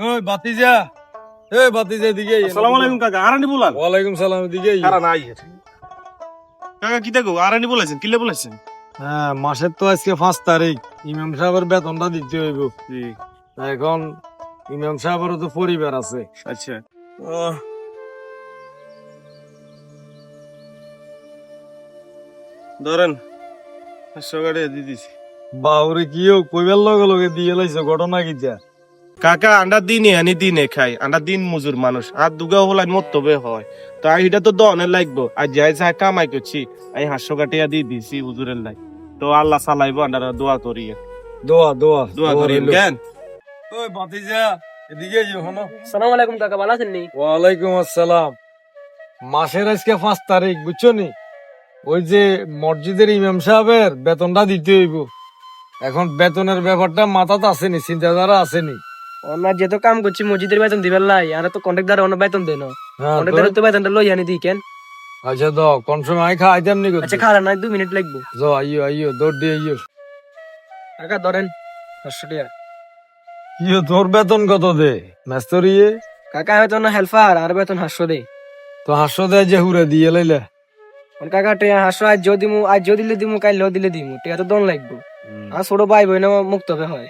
ওই বাতিজা, বাতিজা দিকে আসসালামু আলাইকুম কাকা, আরানি বলান। ওয়ালাইকুম সালাম দিকে। কাকা কি দেখো আরানি বলাইছেন, কিলে বলাইছেন? হ্যাঁ, মাসের তো আজকে 5 তারিখ, ইমাম সাহেবের বেতনটা দিতে হইব। এখন ইমাম সাহেবেরও তো পরিবার আছে। আচ্ছা, ধরেন 500 টাকা দিয়ে দিছি। বাউরে কিও কইবার লগে লগে দিয়ে লাইছে, ঘটনা কিটা? কাকা আন্ডা দিনে আনি দিনে খাই, আন্ডা দিন মজুর মানুষ, আর দুগা হলাই মতবে হয় তো এটা তো দনের লাগবো। আর যাই যা কামাই করছি আমি 500 টাকা দিয়ে দিছি হুজুরের লাই, তো আল্লাহ চালাইবো। আন্ডারা দোয়া করি, দোয়া দোয়া দোয়া করি কেন। ওই বাতিজা এদিকে হনো। সালাম আলাইকুম কাকা, ভালো আছেন নি? ওয়ালাইকুম আসসালাম। মাসের আজকে 5 তারিখ, বুঝছো নি? ওই যে মসজিদের ইমাম সাহেবের বেতনটা দিতে হইব। এখন বেতনের ব্যাপারটা মাথাতে আসেনি, চিন্তাধারা আসেনি। ওনার যেহেতু কাম করছি মসজিদের বেতন দিবেন লাই, আর তো কন্ট্রাক্টর অন্য বেতন দেন। হ্যাঁ, কন্ট্রাক্টর তো বেতনটা লই আনি দিই কেন? আচ্ছা দাও, কোন সময় খাইতাম নি? আচ্ছা খালা না, 2 মিনিট লাগবে। যাও, আইও আইও, দৌড় দিয়ে আইও। কাকা ধরেন 500 টাকা। ইয়ে, তোর বেতন কত দে মেস্তরিয়ে? কাকা হয়তো না হেল্পার, আর বেতন 500 দে। তো 500 দেয় যে হুরে দিয়ে লাইলে। কাকা টিয়া 500 আজ যদি দিমু, আজ যদি দিলে দিমু, কাল দিলে দিমু, টিয়া তো দন লাগবে। আর ছোট ভাই বোন মুক্ত হবে হয়,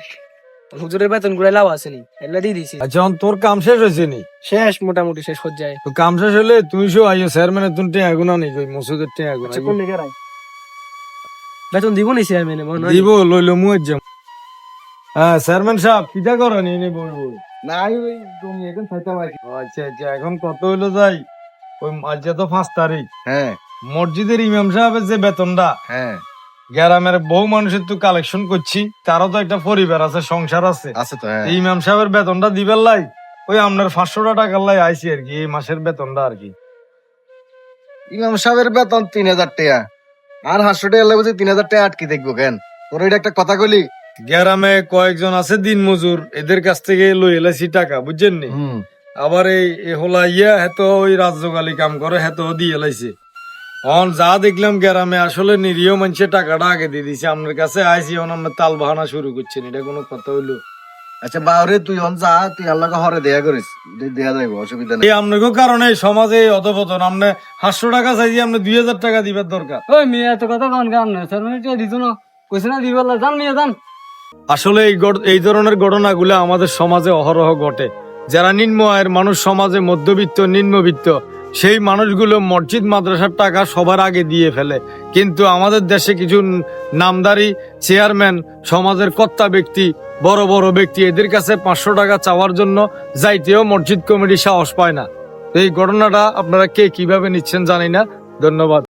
হুজুরের বেতন গুলো লাভ আসেনি, এগুলা দিয়ে দিছি। আচ্ছা, তোর কাম শেষ হয়েছে নি? শেষ, মোটামুটি শেষ হয়ে যায়। তো কাম শেষ হলে তুই শো আইও, চেয়ারম্যানের তুমি টিয়া এগুনা নি, কই মসুদের টিয়া এগুনা আচ্ছা কোন দিকে রাই বেতন দিব নি চেয়ারম্যানে মনে হয়? দিব, লইলো মুয়ের যাম। হ্যাঁ চেয়ারম্যান সাহেব, কিটা করেন এনে বলবো না? ওই তুমি এখন খাইতে পারি। আচ্ছা আচ্ছা, এখন কত হইলো যাই? ওই আজ তো 5 তারিখ। হ্যাঁ মসজিদের ইমাম সাহেবের যে বেতনটা, হ্যাঁ গ্রামের বহু মানুষের তো কালেকশন করছি, তারও তো একটা পরিবার আছে, সংসার আছে। আছে তো। হ্যাঁ এই ইমাম সাহেবের বেতনটা দিবার লাই ওই আপনার 500 টাকার লাই আইছি আর কি, এই মাসের বেতনটা আর কি। ইমাম সাহেবের বেতন 3000 টাকা, আর 500 টাকা লাগবে, 3000 টাকা আটকে দেখবো কেন? তোর এটা একটা কথা কইলি। গ্রামে কয়েকজন আছে দিন মজুর, এদের কাছ থেকে লই এলাইছি টাকা, বুঝছেন নি? আবার এই হোলা ইয়া হেতো ওই রাজ্যকালী কাম করে, হেতো দিয়ে এলাইছে। অন যা দেখলাম গ্রামে আসলে নিরীহ মানুষের টাকাটা আগে দিয়ে দিছে, আপনার কাছে আইসি, এখন আমরা তাল বাহানা শুরু করছেন, এটা কোনো কথা হইলো? আচ্ছা বাউরে, তুই অন যা, তুই আল্লাহকে হরে দেয়া করিস, দেয়া যাইব, অসুবিধা নেই। এই আপনাকে কারণে এই সমাজে এই অধপতন। আপনি 500 টাকা চাইছি, আপনি 2000 টাকা দিবার দরকার। ওই মেয়ে এত কথা কান কান না, চেয়ারম্যান দিত না, কইছে না দিবেন, জান মেয়ে জান। আসলে এই ধরনের ঘটনাগুলো আমাদের সমাজে অহরহ ঘটে। যারা নিম্ন আয়ের মানুষ, সমাজে মধ্যবিত্ত নিম্নবিত্ত, সেই মানুষগুলো মসজিদ মাদ্রাসার টাকা সবার আগে দিয়ে ফেলে। কিন্তু আমাদের দেশে কিছু নামদারি চেয়ারম্যান, সমাজের কর্তা ব্যক্তি, বড় বড় ব্যক্তি, এদের কাছে 500 টাকা চাওয়ার জন্য যাইতেও মসজিদ কমিটি সাহস পায় না। এই ঘটনাটা আপনারা কে কিভাবে নিচ্ছেন জানি না। ধন্যবাদ।